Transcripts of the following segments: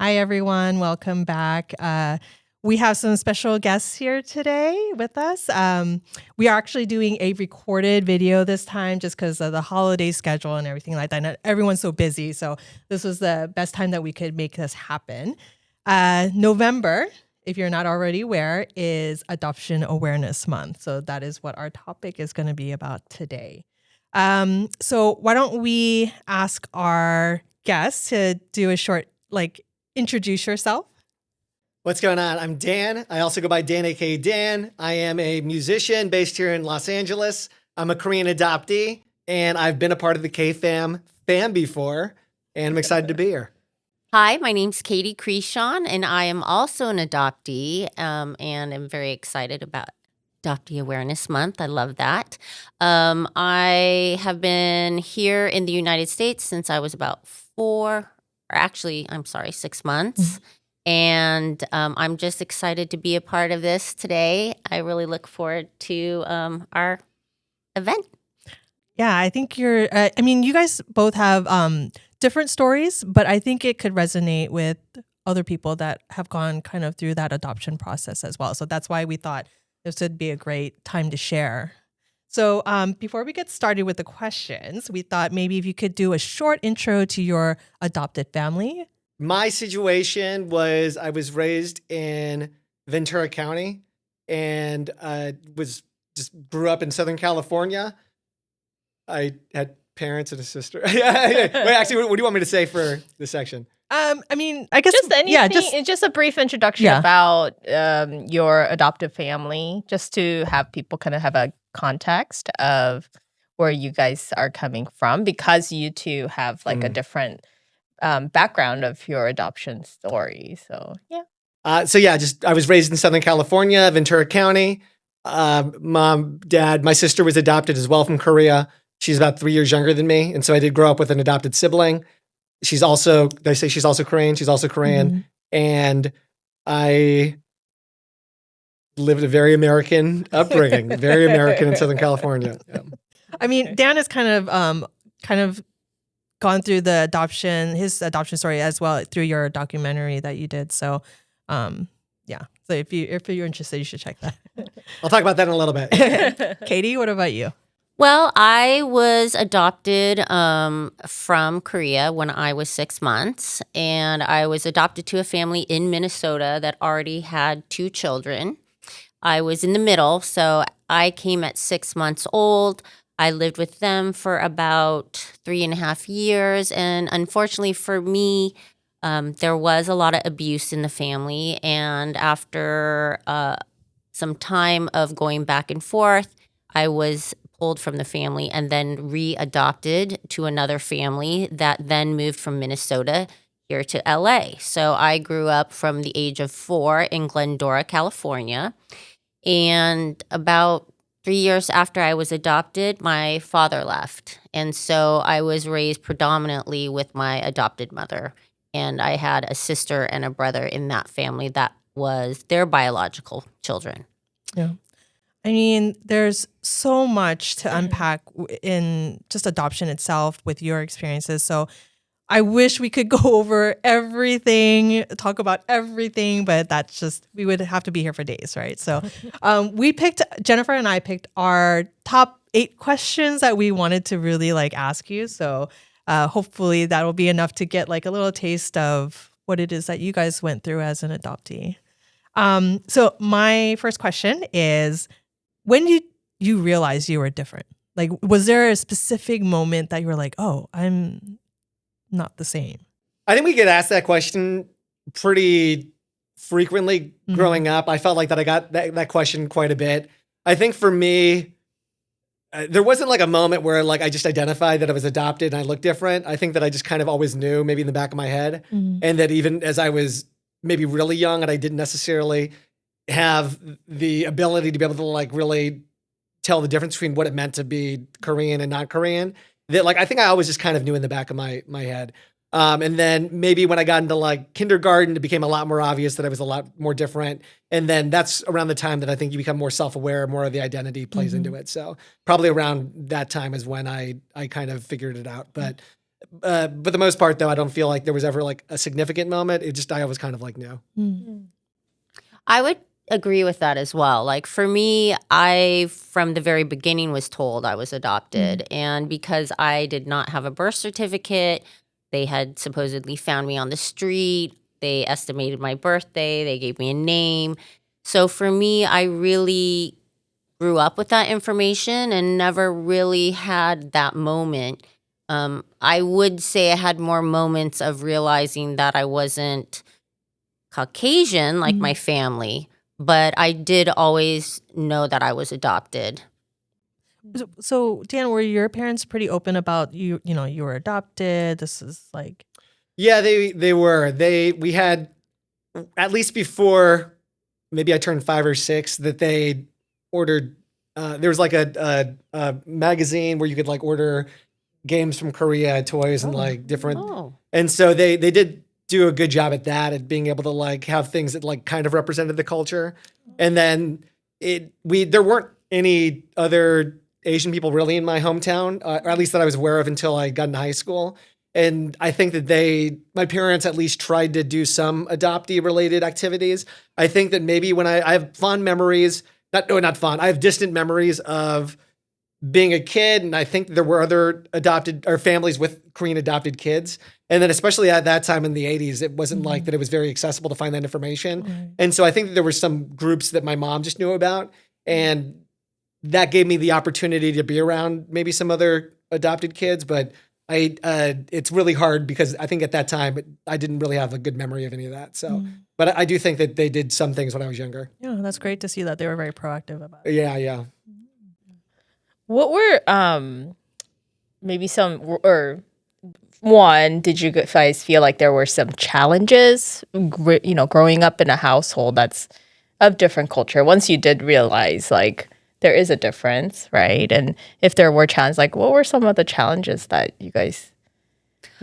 Hi, everyone. Welcome back. We have some special guests here today with us. We are actually doing a recorded video this time just because of the holiday schedule and everything like that. And everyone's so busy. So this was the best time that we could make this happen. November, if you're not already aware, is Adoption Awareness Month. So that is what our topic is going to be about today. So why don't we ask our guests to do a short, introduce yourself. What's going on? I'm Dan. I also go by Dan, aka Dan. I am a musician based here in Los Angeles. I'm a Korean adoptee, and I've been a part of the K-Fam before, and I'm excited to be here. Hi, my name's Katie Creeshon, and I am also an adoptee, and I'm very excited about Adoptee Awareness Month. I love that. I have been here in the United States since I was about 6 months. And I'm just excited to be a part of this today. I really look forward to our event. Yeah, I think you guys both have different stories, but I think it could resonate with other people that have gone kind of through that adoption process as well. So that's why we thought this would be a great time to share. So before we get started with the questions, we thought maybe if you could do a short intro to your adopted family. My situation was I was raised in Ventura County and grew up in Southern California. I had parents and a sister. Wait, actually, what do you want me to say for this section? I guess just anything. Just a brief introduction about your adoptive family, just to have people kind of have a context of where you guys are coming from, because you two have a different background of your adoption story. So yeah. I was raised in Southern California, Ventura County. Mom, dad, my sister was adopted as well from Korea. She's about 3 years younger than me, and so I did grow up with an adopted sibling. She's also Korean. She's also Korean, and I lived a very American upbringing, very American in Southern California. Yeah. Dan has kind of gone through his adoption story as well through your documentary that you did. So, So if you're interested, you should check that. I'll talk about that in a little bit. Katie, what about you? Well, I was adopted from Korea when I was 6 months, and I was adopted to a family in Minnesota that already had 2 children. I was in the middle, so I came at 6 months old. I lived with them for about 3.5 years, and unfortunately for me, there was a lot of abuse in the family, and after some time of going back and forth, I was pulled from the family and then readopted to another family that then moved from Minnesota here to LA. So I grew up from the age of 4 in Glendora, California. And about 3 years after I was adopted, my father left. And so I was raised predominantly with my adopted mother. And I had a sister and a brother in that family that was their biological children. Yeah. There's so much to unpack in just adoption itself with your experiences. So I wish we could go over everything, talk about everything, but we would have to be here for days, right? So Jennifer and I picked our top 8 questions that we wanted to really ask you. So hopefully that will be enough to get a little taste of what it is that you guys went through as an adoptee. So my first question is, when did you realize you were different? Was there a specific moment that you were like, oh, I'm not the same? I think we get asked that question pretty frequently growing up. I felt like that I got that question quite a bit. I think for me, there wasn't a moment where I just identified that I was adopted and I looked different. I think that I just kind of always knew, maybe in the back of my head. And that even as I was maybe really young and I didn't necessarily have the ability to be able to really tell the difference between what it meant to be Korean and not Korean, that I think I always just kind of knew in the back of my head. And then maybe when I got into kindergarten, it became a lot more obvious that I was a lot more different. And then that's around the time that I think you become more self-aware, more of the identity plays into it. So probably around that time is when I kind of figured it out. But But the most part, though, I don't feel like there was ever like a significant moment. I was kind of like, no. I would agree with that as well. Like for me, I from the very beginning was told I was adopted, and because I did not have a birth certificate, they had supposedly found me on the street. They estimated my birthday. They gave me a name. So for me, I really grew up with that information and never really had that moment. I would say I had more moments of realizing that I wasn't Caucasian like my family, but I did always know that I was adopted. So, Dan, were your parents pretty open about you? You know, you were adopted. This is like, Yeah, they were. We had, at least before maybe I turned 5 or 6, that they ordered. There was like a magazine where you could like order games from Korea, toys, and like different. Oh. And so they did do a good job at that, at being able to like have things that like kind of represented the culture. And then there weren't any other Asian people really in my hometown, or at least that I was aware of until I got into high school. And I think that my parents at least tried to do some adoptee related activities. I think that maybe when I have fond memories, not fond, I have distant memories of being a kid. And I think there were other adopted or families with Korean adopted kids. And then especially at that time in the 80s, it wasn't like that it was very accessible to find that information. Right. And so I think that there were some groups that my mom just knew about. And that gave me the opportunity to be around maybe some other adopted kids. But it's really hard because I think at that time I didn't really have a good memory of any of that. So, but I do think that they did some things when I was younger. yeah, that's great to see that they were very proactive about it. Yeah. What were maybe some or one? Did you guys feel like there were some challenges? Growing up in a household that's of different culture. Once you did realize like there is a difference, right? And if there were challenges, like what were some of the challenges that you guys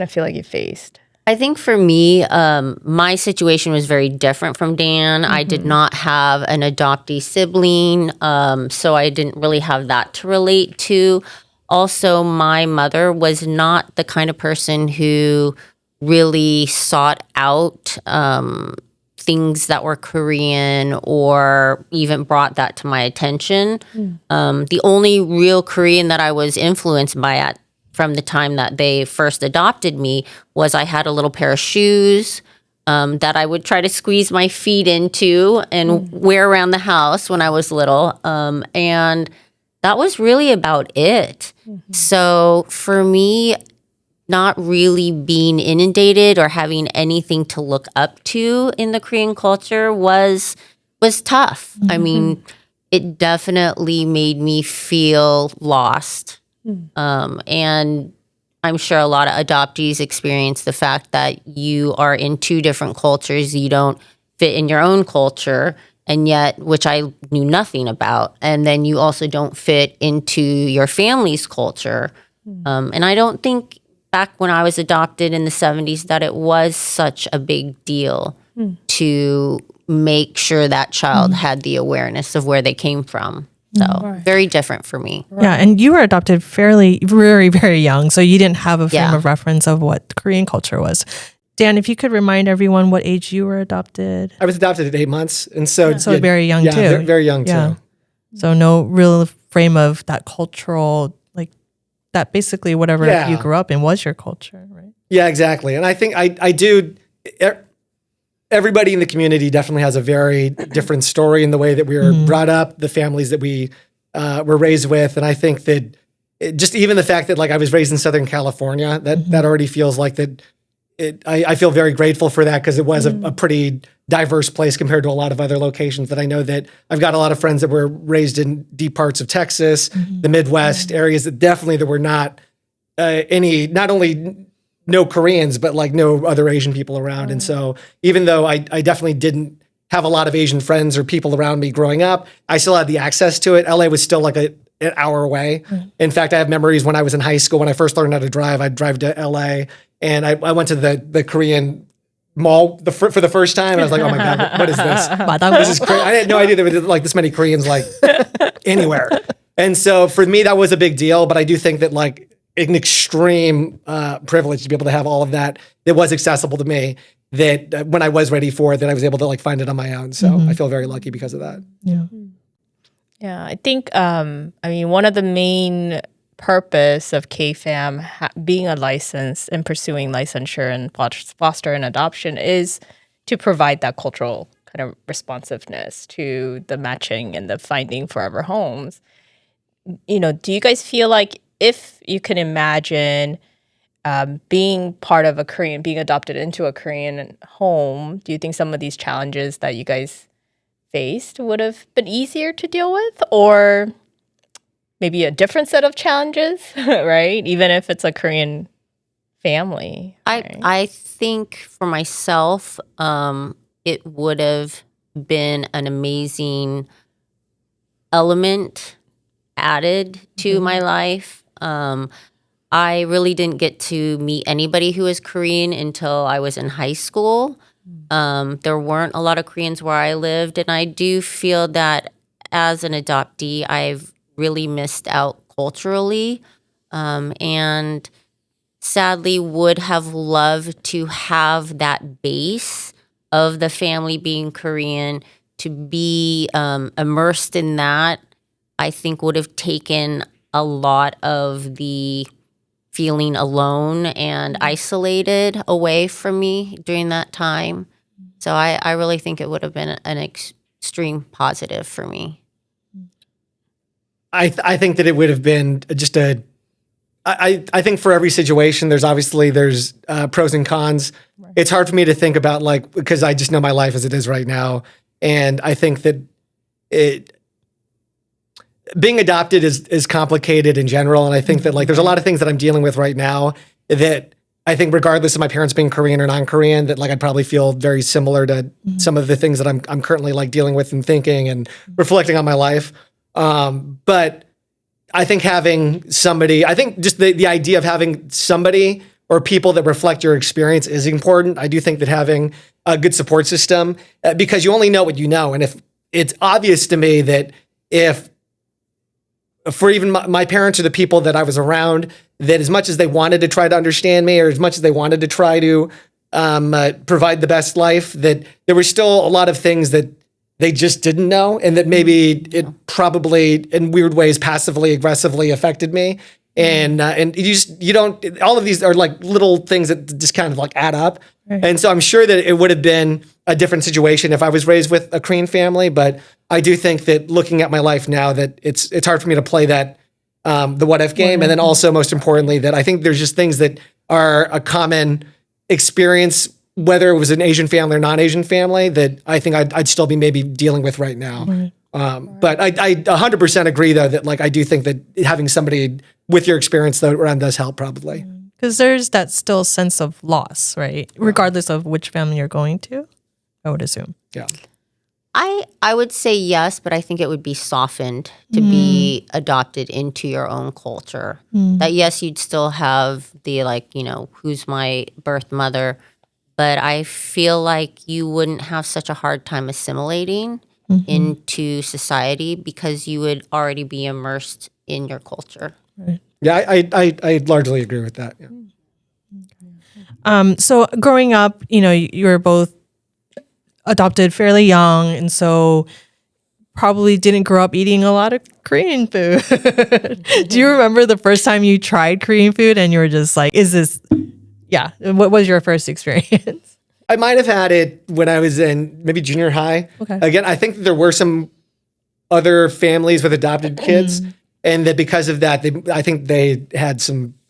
feel like you faced? I think for me, my situation was very different from Dan. I did not have an adoptee sibling, so I didn't really have that to relate to. Also, my mother was not the kind of person who really sought out things that were Korean or even brought that to my attention. The only real Korean that I was influenced by from the time that they first adopted me was I had a little pair of shoes that I would try to squeeze my feet into and wear around the house when I was little. And that was really about it. So for me, not really being inundated or having anything to look up to in the Korean culture was tough. I mean, it definitely made me feel lost. And I'm sure a lot of adoptees experience the fact that you are in 2 different cultures. You don't fit in your own culture, and yet, which I knew nothing about. And then you also don't fit into your family's culture. And I don't think back when I was adopted in the 70s that it was such a big deal to make sure that child had the awareness of where they came from. So very different for me. Yeah, and you were adopted very, very young, so you didn't have a frame of reference of what Korean culture was. Dan, if you could remind everyone what age you were adopted. I was adopted at 8 months. And so very young too. Very young too. So no real frame of that cultural, like that basically whatever you grew up in was your culture, right? Yeah, exactly. And I think I do. Everybody in the community definitely has a very different story in the way that we were brought up, the families that we were raised with. And I think that just even the fact that like I was raised in Southern California, that already feels like that. I feel very grateful for that because it was a pretty diverse place compared to a lot of other locations that I know that I've got a lot of friends that were raised in deep parts of Texas, the Midwest, areas that definitely there were not not only no Koreans, but like no other Asian people around. And so even though I definitely didn't have a lot of Asian friends or people around me growing up, I still had the access to it. LA was still like an hour away. In fact, I have memories when I was in high school, when I first learned how to drive, I'd drive to LA and I went to the Korean mall for the first time. And I was like, oh my God, what is this? This is crazy. I had no idea there were like this many Koreans like anywhere. And so for me, that was a big deal. But I do think that like an extreme privilege to be able to have all of that was accessible to me, that when I was ready for it, that I was able to like find it on my own. So I feel very lucky because of that. Yeah, I think, one of the main purpose of KFAM being a license and pursuing licensure and foster and adoption is to provide that cultural kind of responsiveness to the matching and the finding forever homes. Do you guys feel like if you can imagine being part of being adopted into a Korean home, do you think some of these challenges that you guys faced would have been easier to deal with, or maybe a different set of challenges, right? Even if it's a Korean family. Right? I think for myself, it would have been an amazing element added to my life. I really didn't get to meet anybody who was Korean until I was in high school. There weren't a lot of Koreans where I lived, and I do feel that as an adoptee, I've really missed out culturally, and sadly would have loved to have that base of the family being Korean, to be immersed in that. I think would have taken a lot of the feeling alone and isolated away from me during that time. So I really think it would have been an extreme positive for me. I think that it would have been just I think for every situation, there's pros and cons. Right. It's hard for me to think about, like, because I just know my life as it is right now. And I think that being adopted is complicated in general. And I think that like, there's a lot of things that I'm dealing with right now that I think regardless of my parents being Korean or non-Korean, that like, I'd probably feel very similar to some of the things that I'm currently like dealing with and thinking and reflecting on my life. But I think just the idea of having somebody or people that reflect your experience is important. I do think that having a good support system, because you only know what you know. And if it's obvious to me that for even my parents or the people that I was around, that as much as they wanted to try to understand me, or as much as they wanted to try to provide the best life, that there were still a lot of things that they just didn't know, and that maybe it probably in weird ways passively aggressively affected me. And you don't, all of these are like little things that just kind of like add up. Right. And so I'm sure that it would have been a different situation if I was raised with a Korean family. But I do think that looking at my life now, that it's hard for me to play that, the what if game. And then also most importantly, that I think there's just things that are a common experience, whether it was an Asian family or non-Asian family, that I think I'd still be maybe dealing with right now. Right. But I 100% agree, though, that like I do think that having somebody with your experience though around does help probably. Because there's that still sense of loss, right? Yeah. Regardless of which family you're going to, I would assume. Yeah. I would say yes, but I think it would be softened to be adopted into your own culture. That yes, you'd still have the like, who's my birth mother, but I feel like you wouldn't have such a hard time assimilating into society because you would already be immersed in your culture. Right. Yeah, I largely agree with that. Yeah. So growing up, you were both adopted fairly young, and so probably didn't grow up eating a lot of Korean food. Do you remember the first time you tried Korean food and you were just like, what was your first experience? I might have had it when I was in maybe junior high. Okay. Again, I think there were some other families with adopted kids, and that because of that, I think they had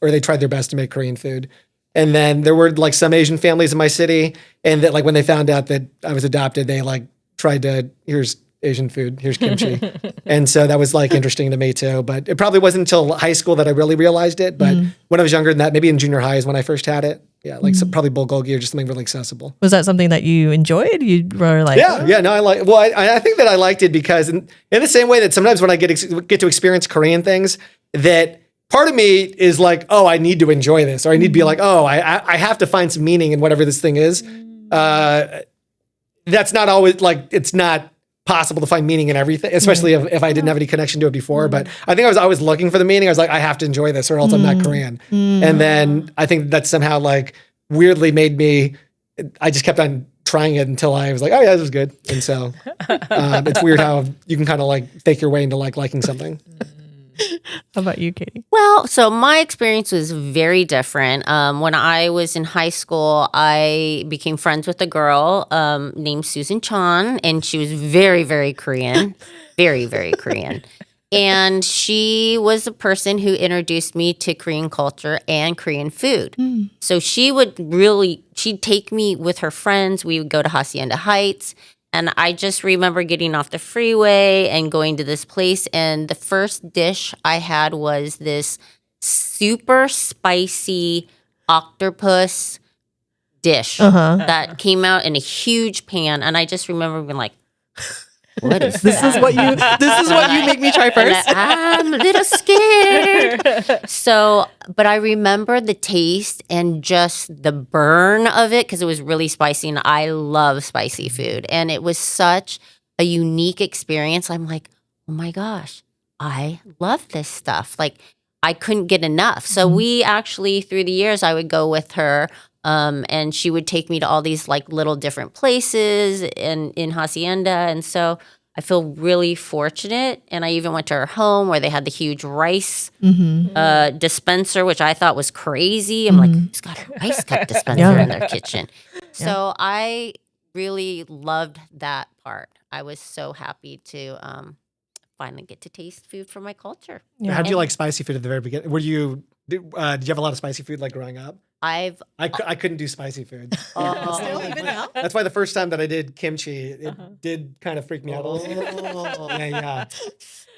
they tried their best to make Korean food. And then there were like some Asian families in my city, and that like when they found out that I was adopted, they like tried to, here's Asian food, here's kimchi. And so that was like interesting to me too. But it probably wasn't until high school that I really realized it. But when I was younger than that, maybe in junior high is when I first had it. Yeah, like probably bulgogi or just something really accessible. Was that something that you enjoyed? You were like, no, I think that I liked it because in the same way that sometimes when I get to experience Korean things, that part of me is like, oh, I need to enjoy this, or I need to be like, oh, I have to find some meaning in whatever this thing is. That's not always like, it's not possible to find meaning in everything, especially if I didn't have any connection to it before. But I think I was always looking for the meaning. I was like, I have to enjoy this or else I'm not Korean. And then I think that somehow like weirdly made me, I just kept on trying it until I was like, oh yeah, this is good. And so it's weird how you can kind of like fake your way into like liking something. How about you, Katie? Well, so my experience was very different. When I was in high school, I became friends with a girl named Susan Chan, and she was very, very Korean, very, very Korean. And she was the person who introduced me to Korean culture and Korean food. So she'd take me with her friends. We would go to Hacienda Heights. And I just remember getting off the freeway and going to this place. And the first dish I had was this super spicy octopus dish that came out in a huge pan. And I just remember being like, what is This is what you make me try first. I'm a little scared. But I remember the taste and just the burn of it because it was really spicy, and I love spicy food. And it was such a unique experience. I'm like, oh my gosh, I love this stuff. Like, I couldn't get enough. So we actually, through the years, I would go with her. And she would take me to all these like little different places in Hacienda. And so I feel really fortunate. And I even went to her home where they had the huge rice dispenser, which I thought was crazy. I'm like, who's got a rice cup dispenser in their kitchen? So I really loved that part. I was so happy to finally get to taste food from my culture. How did you like spicy food at the very beginning? Did you have a lot of spicy food like growing up? I couldn't do spicy food. Still, even now? That's why the first time that I did kimchi, it did kind of freak me out a little bit. Yeah.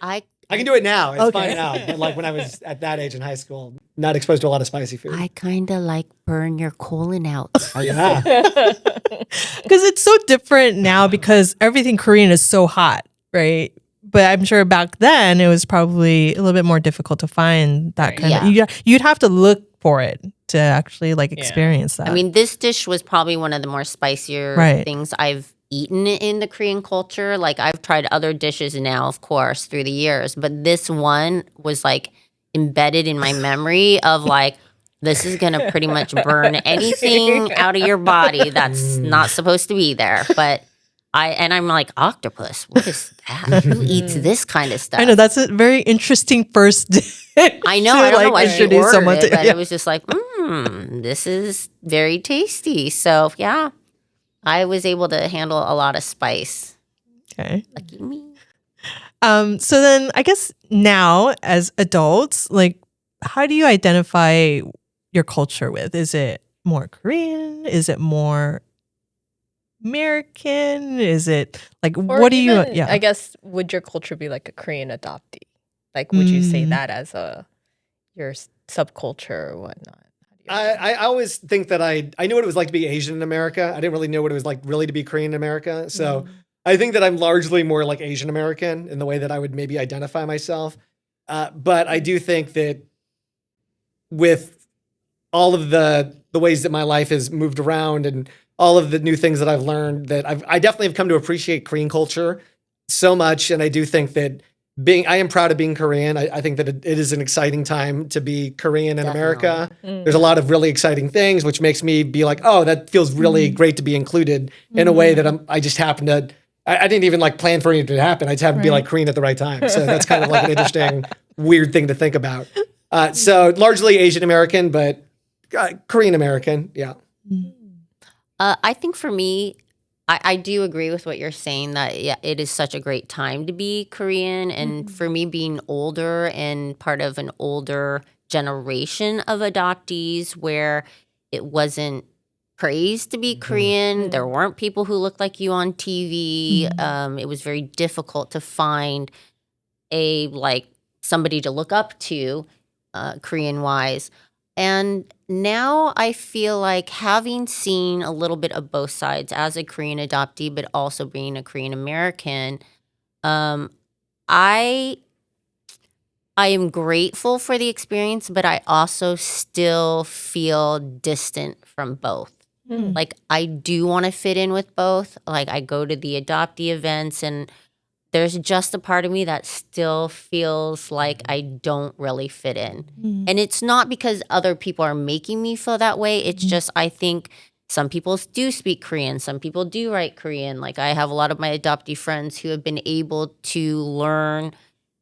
I can do it now. It's fine now. But like when I was at that age in high school, not exposed to a lot of spicy food. I kind of like burn your colon out. Yeah. Because it's so different now because everything Korean is so hot, right? But I'm sure back then it was probably a little bit more difficult to find that kind of. You'd have to look for it to actually like experience that. I mean, this dish was probably one of the more spicier things I've eaten in the Korean culture. Like, I've tried other dishes now, of course, through the years, but this one was like embedded in my memory of like, this is going to pretty much burn anything out of your body that's not supposed to be there. But I'm like, octopus, what is that? Who eats this kind of stuff? I know, that's a very interesting first dish. I know, I don't know why she ordered it, but it was just like, this is very tasty. So yeah, I was able to handle a lot of spice. Okay. Lucky me. So then I guess now as adults, like, how do you identify your culture with? Is it more Korean? Is it more American? Is it like, Or what do you, I guess, would your culture be like a Korean adoptee? Like, would you say that as your subculture or whatnot? I always think that I knew what it was like to be Asian in America. I didn't really know what it was like really to be Korean in America. So I think that I'm largely more like Asian American in the way that I would maybe identify myself. But I do think that with all of the ways that my life has moved around and all of the new things that I've learned, that I definitely have come to appreciate Korean culture so much. And I do think that I am proud of being Korean. I think that it is an exciting time to be Korean in America. There's a lot of really exciting things, which makes me be like, oh, that feels really great to be included in a way that I just happen to, I didn't even like plan for it to happen. I just happened to be like Korean at the right time. So that's kind of like an interesting, weird thing to think about. So largely Asian American, but Korean American. Yeah. I think for me, I do agree with what you're saying that it is such a great time to be Korean. And for me, being older and part of an older generation of adoptees where it wasn't praised to be Korean. There weren't people who looked like you on TV. It was very difficult to find somebody to look up to Korean wise. And now I feel like, having seen a little bit of both sides as a Korean adoptee, but also being a Korean American, I am grateful for the experience, but I also still feel distant from both. Like, I do want to fit in with both. Like, I go to the adoptee events, and there's just a part of me that still feels like I don't really fit in. And it's not because other people are making me feel that way. It's just, I think some people do speak Korean. Some people do write Korean. Like, I have a lot of my adoptee friends who have been able to learn,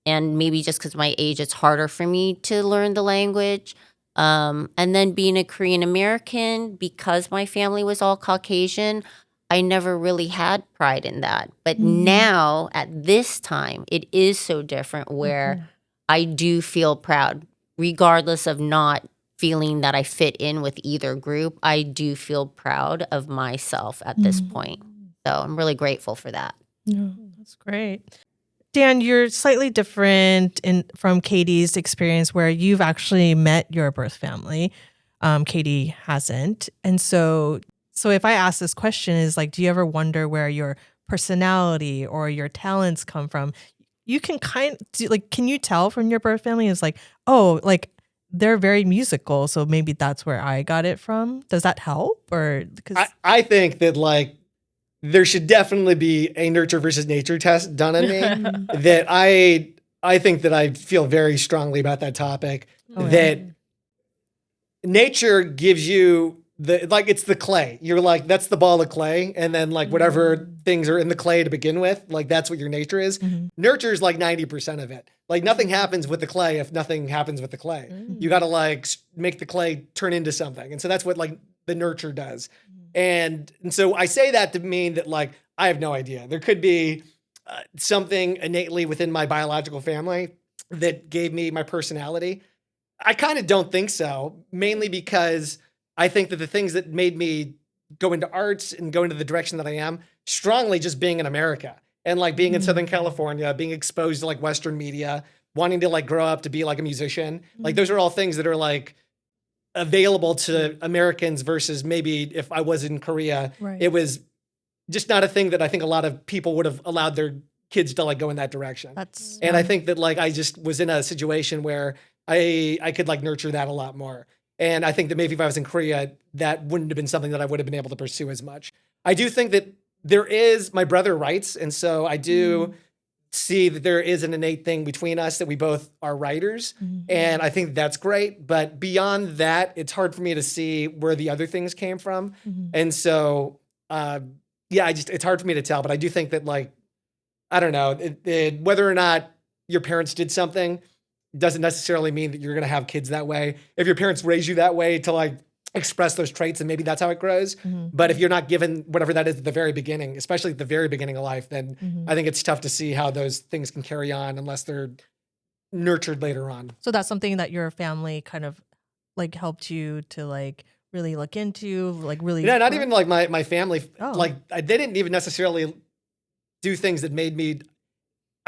and maybe just because of my age, it's harder for me to learn the language. And then being a Korean American, because my family was all Caucasian, I never really had pride in that. But now, at this time, it is so different where I do feel proud, regardless of not feeling that I fit in with either group. I do feel proud of myself at this point. So I'm really grateful for that. Yeah, that's great. Dan, you're slightly different from Katie's experience where you've actually met your birth family. Katie hasn't. And so if I ask this question is like, do you ever wonder where your personality or your talents come from? You can can you tell from your birth family is like, oh, like they're very musical. So maybe that's where I got it from. Does that help? Or because I think that like there should definitely be a nurture versus nature test done on me. That I think that I feel very strongly about that topic. That nature gives you it's the clay. You're like, that's the ball of clay. And then like whatever things are in the clay to begin with, like that's what your nature is. Nurture is like 90% of it. Like nothing happens with the clay if nothing happens with the clay. You got to like make the clay turn into something. And so that's what like the nurture does. And so I say that to mean that like, I have no idea. There could be something innately within my biological family that gave me my personality. I kind of don't think so, mainly because I think that the things that made me go into arts and go into the direction that I am strongly just being in America and like being in Southern California, being exposed to like Western media, wanting to like grow up to be like a musician. Like those are all things that are like available to Americans versus maybe if I was in Korea, it was just not a thing that I think a lot of people would have allowed their kids to like go in that direction. And I think that like I just was in a situation where I could like nurture that a lot more. And I think that maybe if I was in Korea, that wouldn't have been something that I would have been able to pursue as much. I do think that my brother writes. And so I do see that there is an innate thing between us that we both are writers. And I think that's great. But beyond that, it's hard for me to see where the other things came from. And so, it's hard for me to tell. But I do think that like, I don't know, whether or not your parents did something doesn't necessarily mean that you're going to have kids that way. If your parents raise you that way to like express those traits, and maybe that's how it grows. But if you're not given whatever that is at the very beginning, especially at the very beginning of life, then I think it's tough to see how those things can carry on unless they're nurtured later on. So that's something that your family kind of like helped you to like really look into, like really. Yeah, not even like my family. Like they didn't even necessarily do things that made me.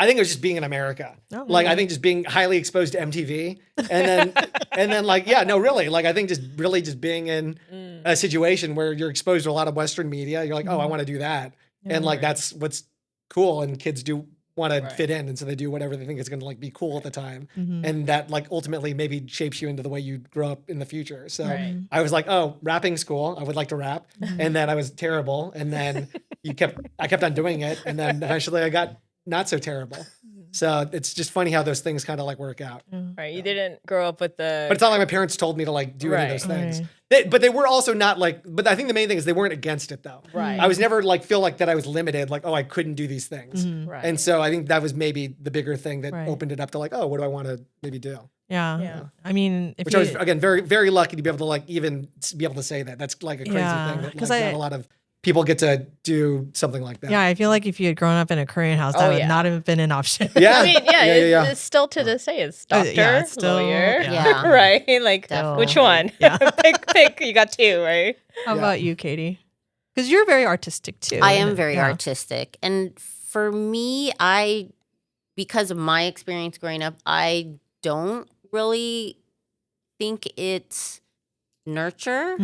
I think it was just being in America. I think just being highly exposed to MTV and then like, yeah, no, really. Like, I think just being in a situation where you're exposed to a lot of Western media. You're like, oh, I want to do that. And like, that's what's cool. And kids do want to fit in. And so they do whatever they think is going to like be cool at the time. And that like ultimately maybe shapes you into the way you grow up in the future. So I was like, oh, rapping's cool. I would like to rap. And then I was terrible. And then I kept on doing it. And then eventually I got not so terrible. So it's just funny how those things kind of like work out. Right. You didn't grow up with the. But it's not like my parents told me to like do any of those things. But they were also not like, but I think the main thing is they weren't against it though. Right. I was never like feel like that I was limited, like, oh, I couldn't do these things. Right. And so I think that was maybe the bigger thing that opened it up to like, oh, what do I want to maybe do? Yeah. I mean, which I was, again, very, very lucky to be able to like even be able to say that. That's like a crazy thing that like, not a lot of people get to do something like that. Yeah, I feel like if you had grown up in a Korean house, that would not have been an option. Yeah. I mean, it's still to this day, it's doctor, lawyer, right? Like, which one? Pick. You got two, right? How about you, Katie? Because you're very artistic too. I am very artistic. And for me, because of my experience growing up, I don't really think it's nurture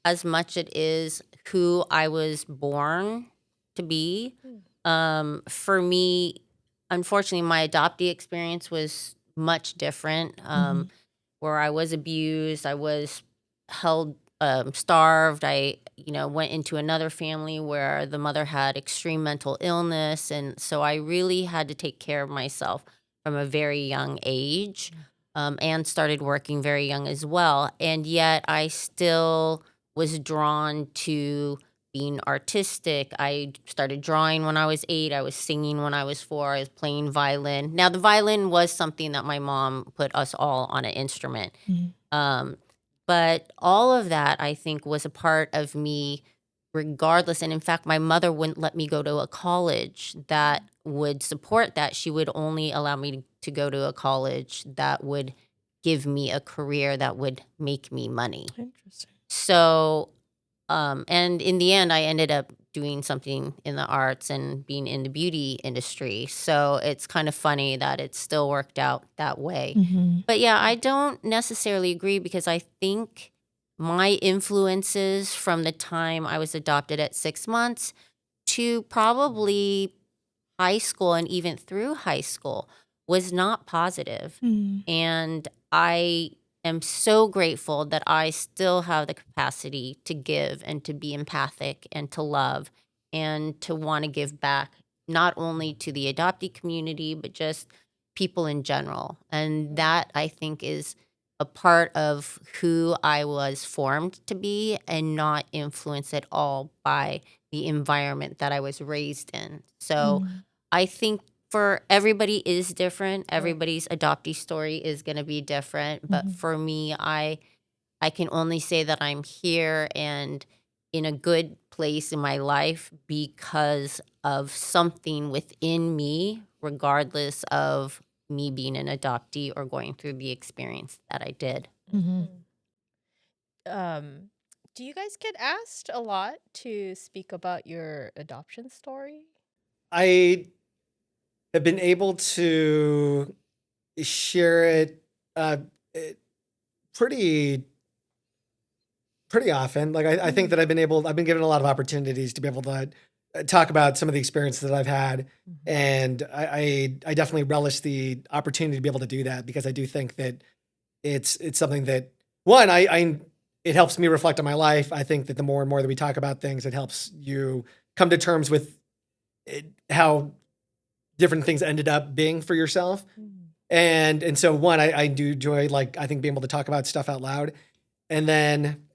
as much it is who I was born to be. For me, unfortunately, my adoptee experience was much different, where I was abused. I was held starved. I, went into another family where the mother had extreme mental illness. And so I really had to take care of myself from a very young age, and started working very young as well. And yet I still was drawn to being artistic. I started drawing when I was 8. I was singing when I was 4. I was playing violin. Now, the violin was something that my mom put us all on an instrument. Um, but all of that, I think, was a part of me regardless. And in fact, my mother wouldn't let me go to a college that would support that. She would only allow me to go to a college that would give me a career that would make me money. Interesting. So, and in the end, I ended up doing something in the arts and being in the beauty industry. So it's kind of funny that it still worked out that way. But yeah, I don't necessarily agree because I think my influences from the time I was adopted at 6 months to probably high school and even through high school was not positive. And I am so grateful that I still have the capacity to give and to be empathic and to love and to want to give back, not only to the adoptee community, but just people in general. And that, I think, is a part of who I was formed to be and not influenced at all by the environment that I was raised in. So I think for everybody is different. Everybody's adoptee story is going to be different. But for me, I can only say that I'm here and in a good place in my life because of something within me, regardless of me being an adoptee or going through the experience that I did. Do you guys get asked a lot to speak about your adoption story? I have been able to share it pretty often. Like I think that I've been given a lot of opportunities to be able to talk about some of the experiences that I've had, and I definitely relish the opportunity to be able to do that because I do think that it's something that one it helps me reflect on my life. I think that the more and more that we talk about things, it helps you come to terms with how different things ended up being for yourself. And so one, I do enjoy, like, I think being able to talk about stuff out loud. And then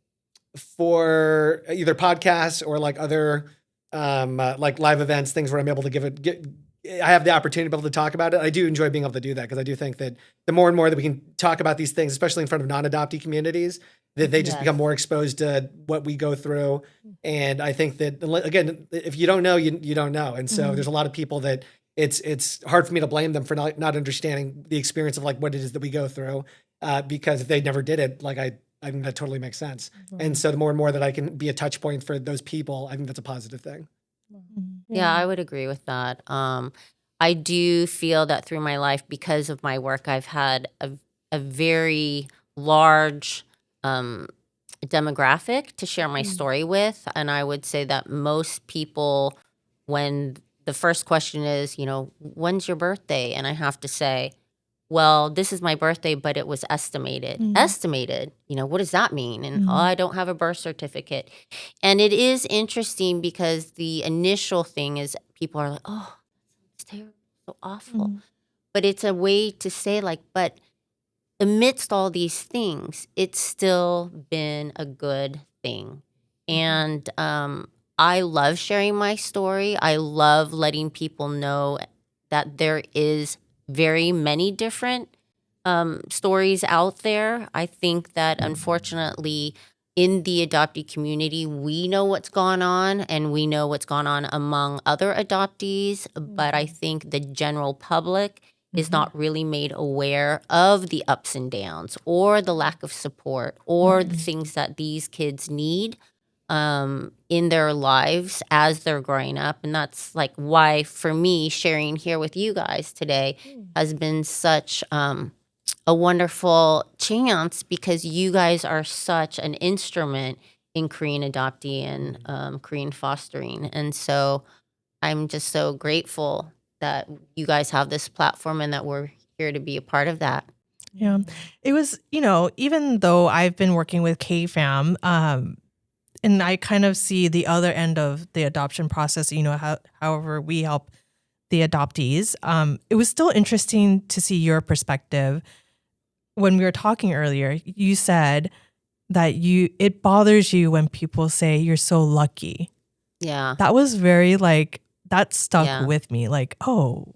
for either podcasts or like other like live events, things where I'm able to I have the opportunity to be able to talk about it. I do enjoy being able to do that because I do think that the more and more that we can talk about these things, especially in front of non-adoptee communities, that they just become more exposed to what we go through. And I think that, again, if you don't know, you don't know. And so there's a lot of people that it's hard for me to blame them for not understanding the experience of like what it is that we go through, because if they never did it, like I think that totally makes sense. And so the more and more that I can be a touch point for those people, I think that's a positive thing. Yeah, I would agree with that. I do feel that through my life, because of my work, I've had a very large demographic to share my story with. And I would say that most people, when the first question is, when's your birthday? And I have to say, well, this is my birthday, but it was estimated. Estimated, what does that mean? And I don't have a birth certificate. And it is interesting because the initial thing is people are like, oh, it's terrible, so awful. But it's a way to say like, but amidst all these things, it's still been a good thing. And I love sharing my story. I love letting people know that there is very many different stories out there. I think that unfortunately in the adoptee community, we know what's gone on and we know what's gone on among other adoptees. But I think the general public is not really made aware of the ups and downs or the lack of support or the things that these kids need in their lives as they're growing up. And that's like why, for me, sharing here with you guys today has been such a wonderful chance because you guys are such an instrument in Korean adoptee and Korean fostering. And so I'm just so grateful that you guys have this platform and that we're here to be a part of that. Yeah. It was, even though I've been working with K-Fam, and I kind of see the other end of the adoption process, however we help the adoptees, it was still interesting to see your perspective. When we were talking earlier, you said that it bothers you when people say you're so lucky. Yeah. That was very that stuck Yeah. with me. Like, oh,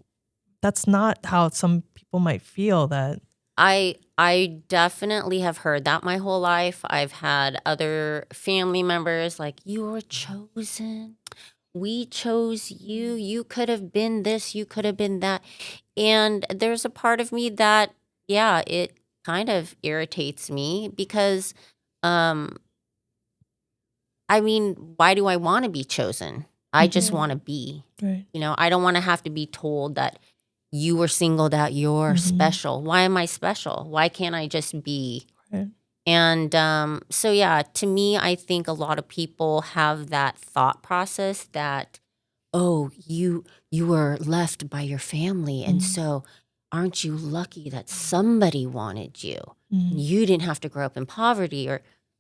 that's not how some people might feel that. I definitely have heard that my whole life. I've had other family members like, you were chosen. We chose you. You could have been this. You could have been that. And there's a part of me that, yeah, it kind of irritates me because, I mean, why do I want to be chosen? I just want to be. Right. I don't want to have to be told that you were singled out, you're special. Why am I special? Why can't I just be? Right. And so, yeah, to me, I think a lot of people have that thought process that, oh, you were left by your family. And so aren't you lucky that somebody wanted you? You didn't have to grow up in poverty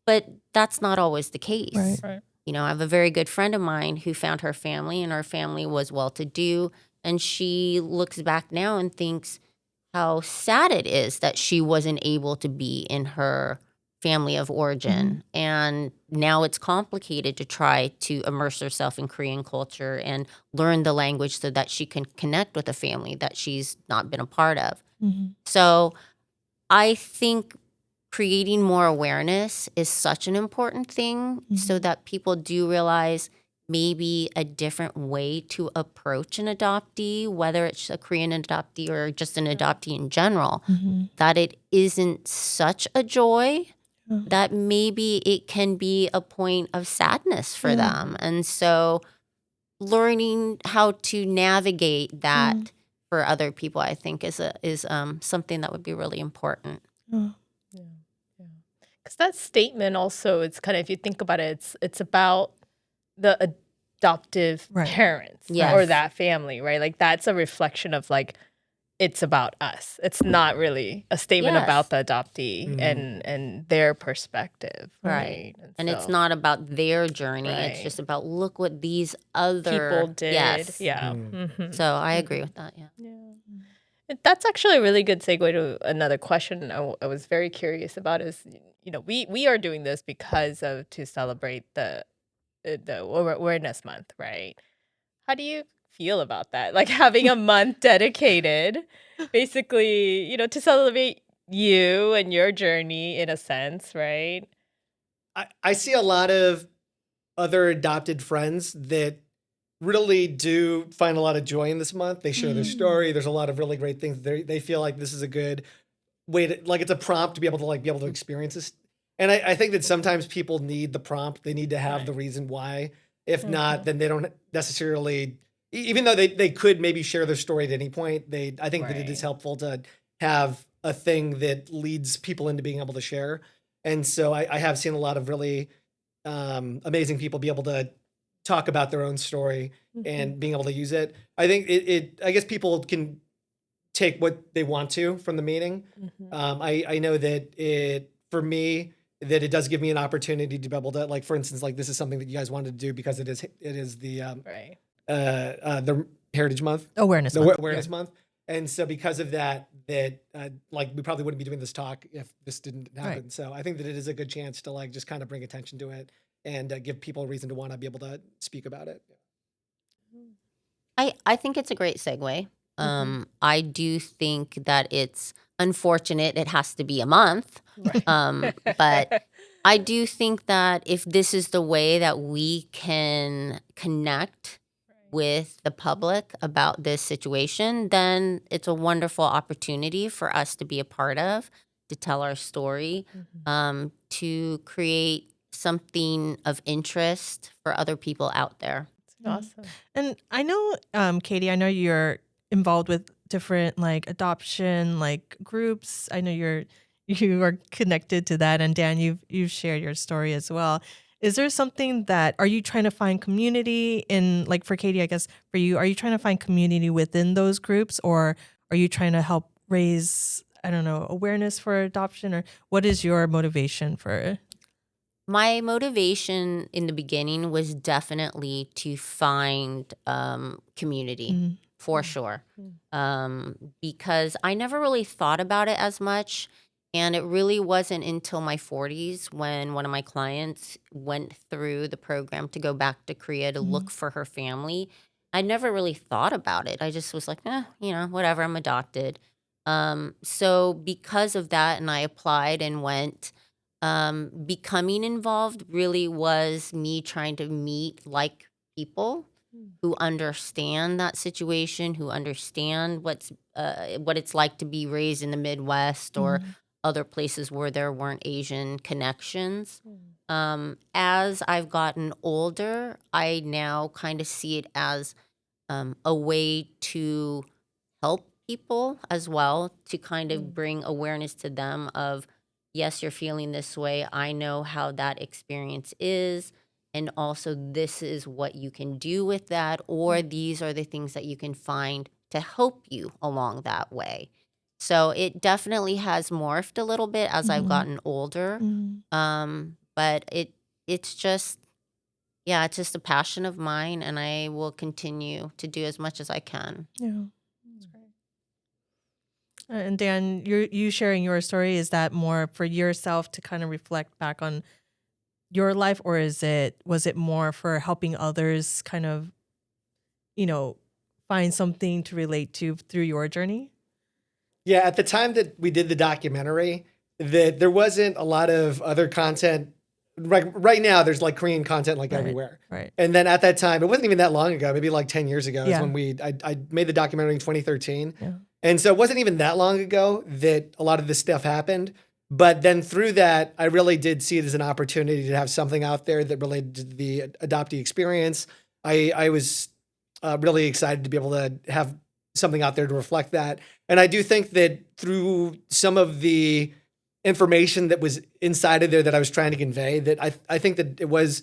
but that's not always the case. Right. I have a very good friend of mine who found her family, and her family was well-to-do. And she looks back now and thinks how sad it is that she wasn't able to be in her family of origin. And now it's complicated to try to immerse herself in Korean culture and learn the language so that she can connect with a family that she's not been a part of. So I think creating more awareness is such an important thing so that people do realize maybe a different way to approach an adoptee, whether it's a Korean adoptee or just an adoptee in general, that it isn't such a joy, that maybe it can be a point of sadness for them. And so learning how to navigate that for other people, I think is something that would be really important. Because that statement also, it's kind of, if you think about it, it's about the adoptive parents or that family, right? Like that's a reflection of it's about us. It's not really a statement about the adoptee and their perspective, right? And it's not about their journey. It's just about, look what these other people did. Yes. Yeah. So I agree with that. Yeah. That's actually a really good segue to another question I was very curious about is, we are doing this because to celebrate the awareness month, right? How do you feel about that? Like having a month dedicated basically, to celebrate you and your journey in a sense, right? I see a lot of other adopted friends that really do find a lot of joy in this month. They share their story. There's a lot of really great things. They feel like this is a good way to, it's a prompt to be able to experience this. And I think that sometimes people need the prompt. They need to have the reason why. If not, then they don't necessarily, even though they could maybe share their story at any point, I think that it is helpful to have a thing that leads people into being able to share. And so I have seen a lot of really amazing people be able to talk about their own story and being able to use it. I think I guess people can take what they want to from the meeting. I know that for me, that it does give me an opportunity to be able to, for instance, this is something that you guys wanted to do because it is the Heritage Month, Awareness Month. And so because of that we probably wouldn't be doing this talk if this didn't happen. So I think that it is a good chance to just kind of bring attention to it and give people a reason to want to be able to speak about it. I think it's a great segue. I do think that it's unfortunate it has to be a month. But I do think that if this is the way that we can connect with the public about this situation, then it's a wonderful opportunity for us to be a part of, to tell our story, to create something of interest for other people out there. Awesome. And I know, Katie, I know you're involved with different adoption groups. I know you are connected to that, and Dan, you've shared your story as well. Is there something are you trying to find community in, for Katie, I guess for you, are you trying to find community within those groups, or are you trying to help raise I don't know, awareness for adoption, or what is your motivation for? My motivation in the beginning was definitely to find community, Mm. for sure, because I never really thought about it as much. And it really wasn't until my 40s when one of my clients went through the program to go back to Korea to look for her family. I never really thought about it. I just was like, whatever, I'm adopted. So because of that, and I applied and went, becoming involved really was me trying to meet like people who understand that situation, who understand what it's like to be raised in the Midwest or other places where there weren't Asian connections. As I've gotten older, I now kind of see it as a way to help people as well, to kind of bring awareness to them of, yes, you're feeling this way. I know how that experience is. And also, this is what you can do with that, or these are the things that you can find to help you along that way. So it definitely has morphed a little bit as I've gotten older. But it's just, yeah, it's just a passion of mine, and I will continue to do as much as I can. Yeah. And Dan, you sharing your story, is that more for yourself to kind of reflect back on your life, or was it more for helping others kind of, find something to relate to through your journey? Yeah, at the time that we did the documentary, that there wasn't a lot of other content. Right now, there's like Korean content like everywhere. Right. And then at that time, it wasn't even that long ago, maybe like 10 years ago, is Yeah. when I made the documentary in 2013. Yeah. And so it wasn't even that long ago that a lot of this stuff happened. But then through that, I really did see it as an opportunity to have something out there that related to the adoptee experience. I was really excited to be able to have something out there to reflect that. And I do think that through some of the information that was inside of there that I was trying to convey, that I think that it was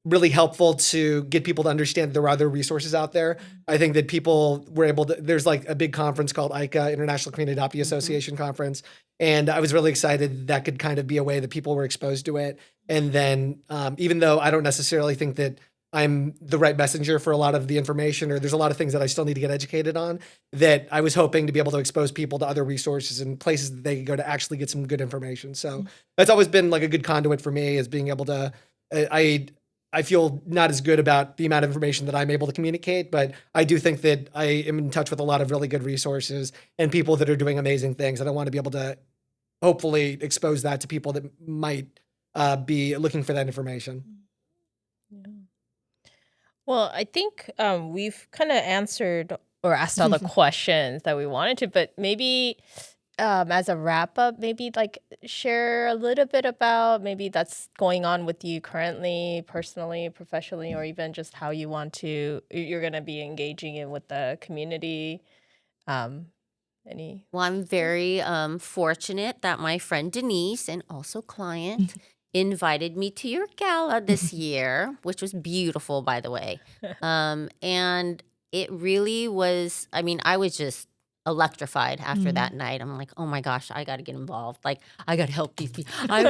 really helpful to get people to understand there are other resources out there. I think that people were able to, there's like a big conference called ICA, International Korean Adoptee Association Conference. And I was really excited that could kind of be a way that people were exposed to it. And then even though I don't necessarily think that I'm the right messenger for a lot of the information, or there's a lot of things that I still need to get educated on, that I was hoping to be able to expose people to other resources and places that they could go to actually get some good information. So that's always been like a good conduit for me, is being able to, I feel not as good about the amount of information that I'm able to communicate, but I do think that I am in touch with a lot of really good resources and people that are doing amazing things. And I want to be able to hopefully expose that to people that might be looking for that information. Well, I think we've kind of answered or asked all the questions that we wanted to, but maybe as a wrap up, maybe like share a little bit about maybe that's going on with you currently, personally, professionally, or even just how you're going to be engaging in with the community. Well, I'm very fortunate that my friend Denise, and also client, invited me to your gala this year, which was beautiful, by the way. And it really was, I was just electrified after that night. I'm like, oh my gosh, I got to get involved. Like, I got to help these people. I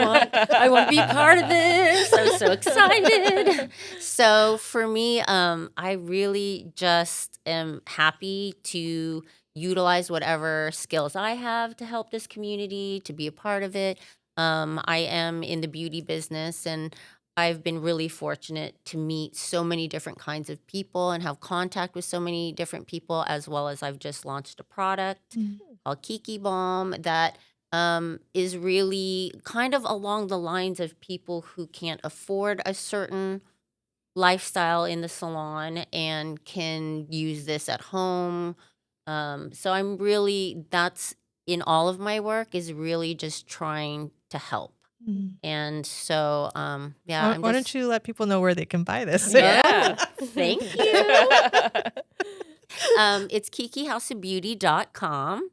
want to be part of this. I was so excited. So for me, I really just am happy to utilize whatever skills I have to help this community, to be a part of it. I am in the beauty business, and I've been really fortunate to meet so many different kinds of people and have contact with so many different people, as well as I've just launched a product called Kiki Balm that is really kind of along the lines of people who can't afford a certain lifestyle in the salon and can use this at home. So I'm really, that's in all of my work, is really just trying to help. And so, yeah. Why don't you let people know where they can buy this? Yeah. Thank you. It's kikihouseofbeauty.com.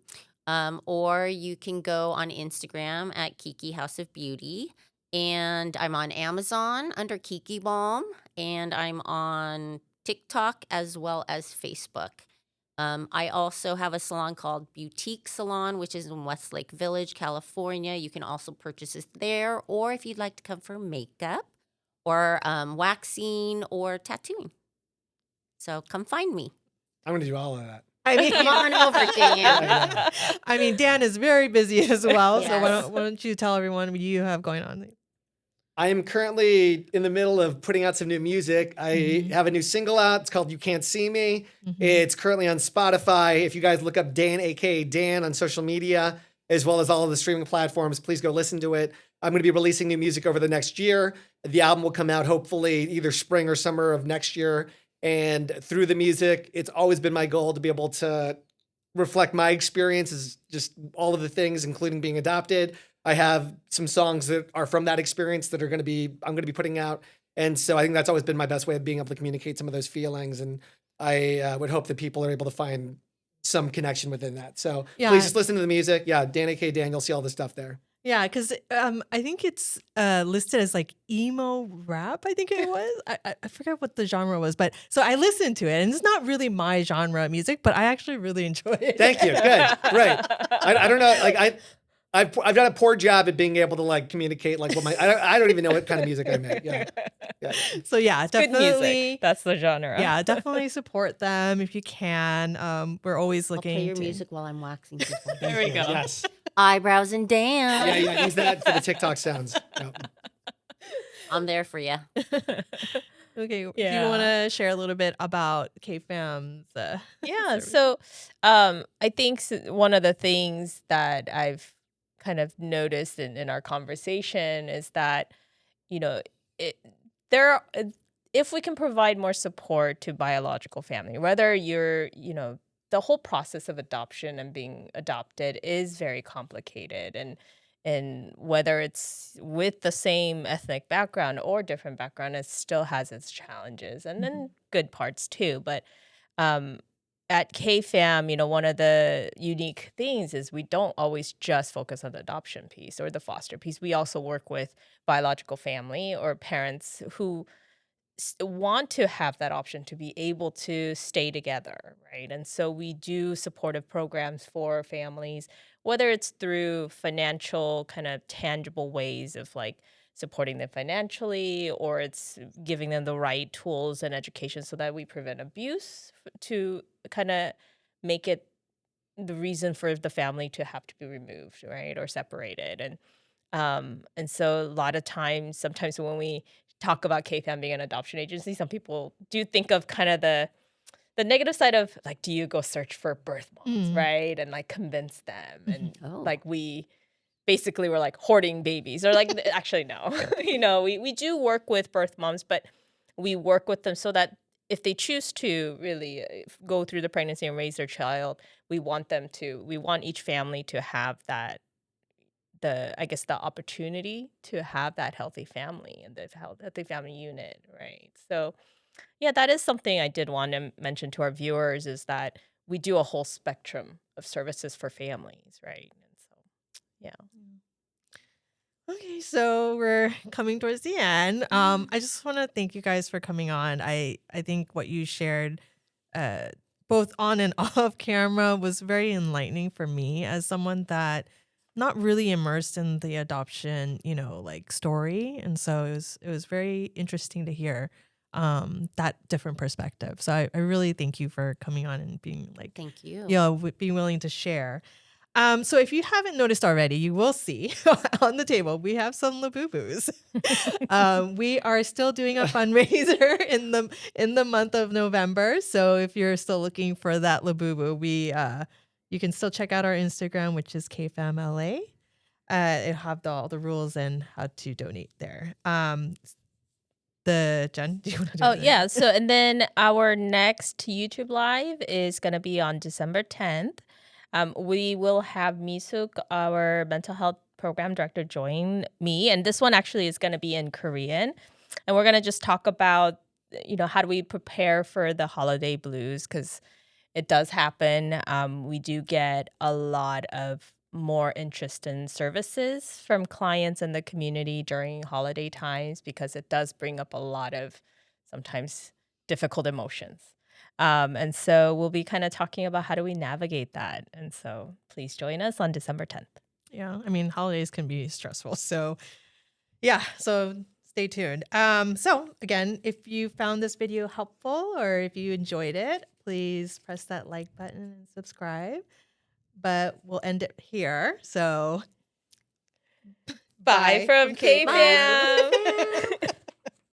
Or you can go on Instagram at Kiki House of Beauty. And I'm on Amazon under Kiki Balm. And I'm on TikTok as well as Facebook. I also have a salon called Boutique Salon, which is in Westlake Village, California. You can also purchase it there, or if you'd like to come for makeup or waxing or tattooing. So come find me. I'm gonna do all of that. I mean, Come on over, Dan. I mean, Dan is very busy as well. So Yes. why don't you tell everyone what you have going on? I am currently in the middle of putting out some new music. I have a new single out. It's called You Can't See Me. It's currently on Spotify. If you guys look up Dan, aka Dan, on social media, as well as all of the streaming platforms, please go listen to it. I'm going to be releasing new music over the next year. The album will come out hopefully either spring or summer of next year. And through the music, it's always been my goal to be able to reflect my experiences, just all of the things, including being adopted. I have some songs that are from that experience that I'm going to be putting out. And so I think that's always been my best way of being able to communicate some of those feelings. And I would hope that people are able to find some connection within that. So please just listen to the music. Yeah. Dan, aka Dan, you'll see all the stuff there. Yeah, because I think it's listed as like emo rap. I think it was. I forget what the genre was, but so I listened to it, and it's not really my genre of music, but I actually really enjoy it. Thank you. Good. Right. I don't know. Like I've done a poor job at being able to like communicate like what I don't even know what kind of music I make. Yeah. So yeah, Good definitely. music. That's the genre. Yeah, definitely support them if you can. We're always I'll looking. play your music while I'm waxing people. There we go. Yes. Eyebrows and Dan. Yeah. Use that for the TikTok sounds. Yep. I'm there for you. Okay, do Yeah. you want to share a little bit about KFAM's? Yeah. So I think one of the things that I've kind of noticed in our conversation is that, if we can provide more support to biological family, whether you're, the whole process of adoption and being adopted is very complicated. And whether it's with the same ethnic background or different background, it still has its challenges and then good parts too. But at KFAM, one of the unique things is we don't always just focus on the adoption piece or the foster piece. We also work with biological family or parents who want to have that option to be able to stay together, right? And so we do supportive programs for families, whether it's through financial kind of tangible ways of like supporting them financially, or it's giving them the right tools and education so that we prevent abuse to kind of make it the reason for the family to have to be removed, right, or separated. And so a lot of times, sometimes when we talk about KFAM being an adoption agency, some people do think of kind of the negative side of like, do you go search for birth moms, right? And like convince them. And like we basically were like hoarding babies or like, actually, no, we do work with birth moms, but we work with them so that if they choose to really go through the pregnancy and raise their child, we want each family to have that, the opportunity to have that healthy family and the healthy family unit, right? So, yeah, that is something I did want to mention to our viewers is that we do a whole spectrum of services for families, right? And so, yeah. Okay, so we're coming towards the end. I just want to thank you guys for coming on. I think what you shared, both on and off camera, was very enlightening for me as someone that not really immersed in the adoption, like story. And so it was very interesting to hear that different perspective. So I really thank you for coming on and being like, Thank you. being willing to share. So if you haven't noticed already, you will see on the table, we have some Labubu's. We are still doing a fundraiser in the month of November. So if you're still looking for that Labubu, you can still check out our Instagram, which is KFAMLA. It'll have all the rules and how to donate there. Jen, do you want to do that? Yeah. So, and then our next YouTube live is going to be on December 10th. We will have Misuk, our mental health program director, join me. And this one actually is going to be in Korean. And we're going to just talk about, how do we prepare for the holiday blues? Because it does happen. We do get a lot of more interest in services from clients in the community during holiday times because it does bring up a lot of sometimes difficult emotions. And so we'll be kind of talking about how do we navigate that. And so please join us on December 10th. Yeah, I mean, holidays can be stressful. So, yeah, so stay tuned. So, again, if you found this video helpful or if you enjoyed it, please press that like button and subscribe. But we'll end it here. So, Bye from K-Fam. K-Fam.